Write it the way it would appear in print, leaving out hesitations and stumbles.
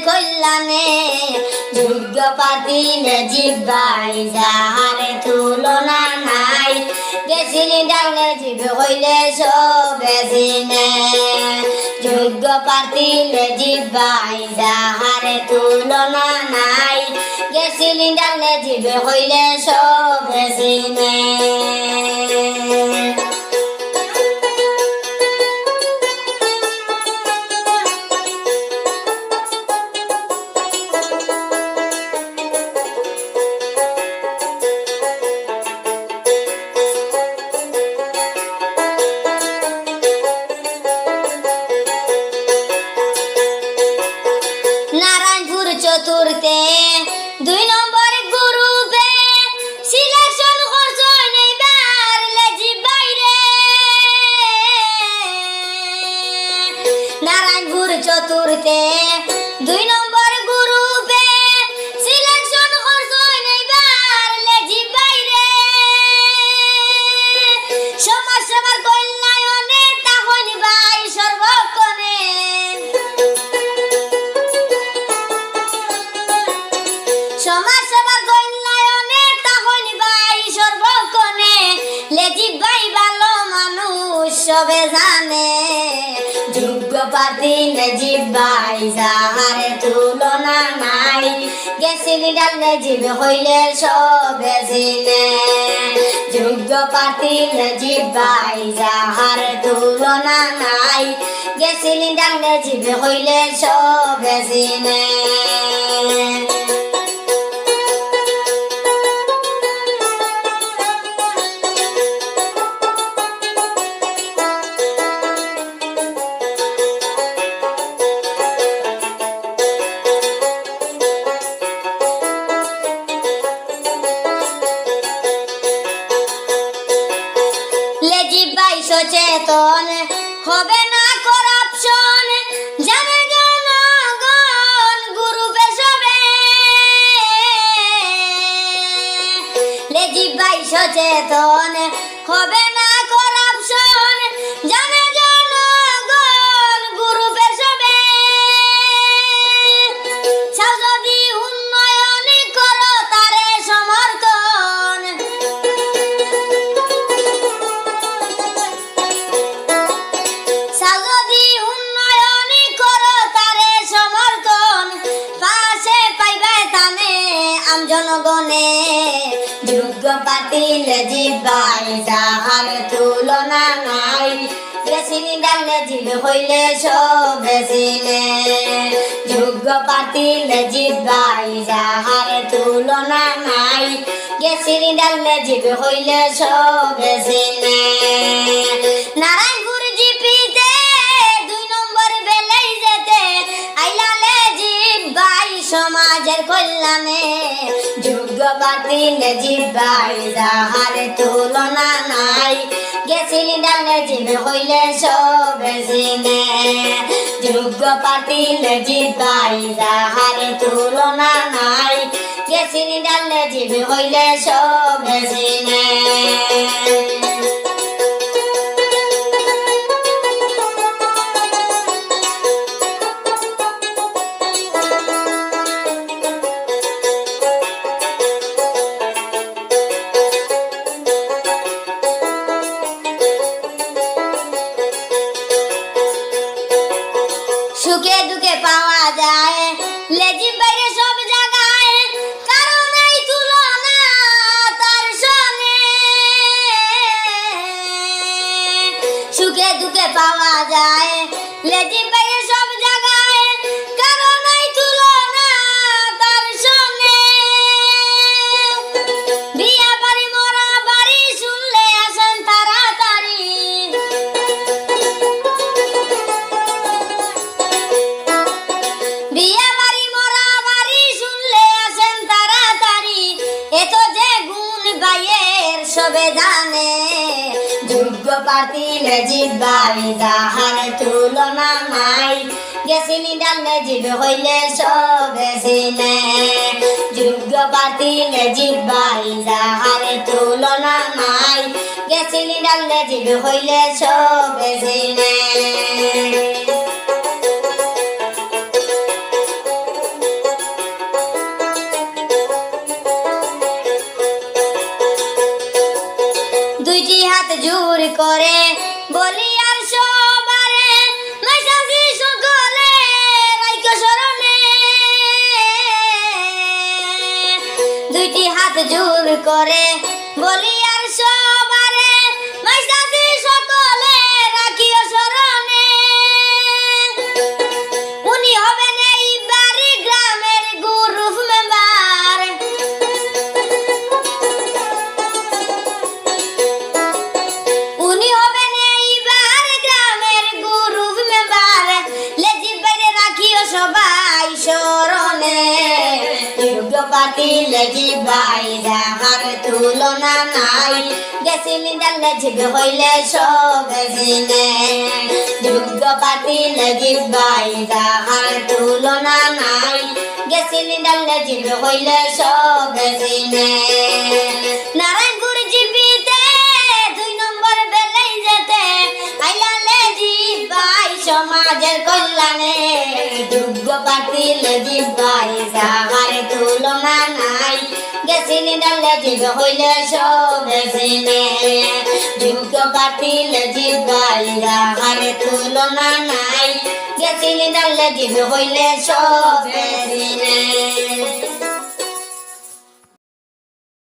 কল্যাণে যোগ্য প্রার্থী নজিব ভাই যাহার তুলনা নাই গেছিলি ডালে জীব হইলে সবে চিনে যোগ্য প্রার্থী নজিব ভাই যাহার তুলনা নাই গেছিলি ডালে জীব হইলে সবে চিনে নারায়ণপুর চতুর্থে 2 নম্বর গ্রুপে সিলেকশন করছই এইবার লেজিব বাইরে নারায়ণপুর চতুর্থে 2 নম্বর গ্রুপে সিলেকশন করছই এইবার লেজিব বাইরে সমাজ সেবার কল্যাণে তাহনি ভাই সর্বক্ষণে সমাজ সেবার কল্যাণে তাহনি ভাই সর্বক্ষণে লেজিব ভাই ভালো মানুষ সবে জানে যোগ্য প্রার্থী লেজিব ভাই যাহার তুলনা নাই গেছিলি ডাল লেজিব হইলে সবে চিনে যোগ্য প্রার্থী লেজিব ভাই যাহার তুলনা নাই গেছিলি ডাল লেজিব হইলে সবে চিনে লেজিব ভাই সচেতন হবে না করাপশন জানে জনগণ গ্রুপে সবে লেজিব ভাই সচেতন হবে না করাপশন জানে জনগণ গ্রুপে সবে চাও যদি উন্নয়ন করো তারে সমর্থন যদি উন্নয়ন করো তারে সমর্থন পাশে পাইবে তানে আম জনগণে যোগ্য প্রার্থী লেজিব ভাই যাহার তুলনা নাই গেছিলি ডাল লেজিব হইলে সবে চিনে যোগ্য প্রার্থী লেজিব ভাই যাহার তুলনা নাই গেছিলি ডাল লেজিব হইলে সবে চিনে নারায়ণপুর জিপিতে 2 নম্বর বেলাই যেতে আইলা লেজিব ভাই সমাজের কল্যাণে যোগ্য প্রার্থী লেজিব ভাই যাহার তুলনা নাই গেছিলি ডাল লেজিব হইলে সবে চিনে যোগ্য প্রার্থী লেজিব ভাই যাহার তুলনা নাই গেছিলি ডাল লেজিব হইলে সবে চিনে সুখে দুঃখে পাওয়া যায় লেজিব ভাইরে সব জায়গায় কারো নাই তুলনা তার সঙ্গে সুখে দুঃখে পাওয়া যায় লেজিব ভাইরে সব জায়গায় কারো নাই তুলনা তার সঙ্গে বিয়া বাড়ি মরা বাড়ি শুনলে আসেন তাড়াতাড়ি বিয়া বাড়ি মরা বাড়ি শুনলে আসেন তাড়াতাড়ি এত যে গুণ ভাইয়ের সবে জানে যোগ্য প্রার্থী লেজিব ভাই যাহার তুলনা নাই গেছিলি ডাল লেজিব হইলে সবে চিনে যোগ্য প্রার্থী লেজিব ভাই যাহার তুলনা নাই গেছিলি ডাল লেজিব হইলে সবে চিনে হাত জোর করে বলি আর সবারে মাইসাছি সকলে রাইকো শরণে দুইটি হাত জোর করে বলি আর সবারে মাইসাছি সকলে রাখিও শরণে উনি হবেন এইবার গ্রামের গ্রুপ মেম্বার উনি হবেন এইবার গ্রামের গ্রুপ মেম্বার লেজিব বাইরে রাখিও সবাই শরণে যোগ্য প্রার্থী লেজিব ভাই যাহার তুলনা নাই গেছিল লেজিব হইলে সব জিনে যোগ্য প্রার্থী লেজিব ভাই যাহার তুলনা নাই গেছিল লেজিব হইলে সব জিনে নারায়ণপুর জীবিতে 2 নম্বর বেলাই যেতে আইলা লেজিব ভাই সমাজের কল্যাণে যোগ্য প্রার্থী লেজিব ভাই যাহার তুলনা নাই গেছিল লেজিব হইলে সব জিনে যোগ্য প্রার্থী লেজিব ভাই যাহার তুলনা নাই গেছিল লেজিব হইলে সব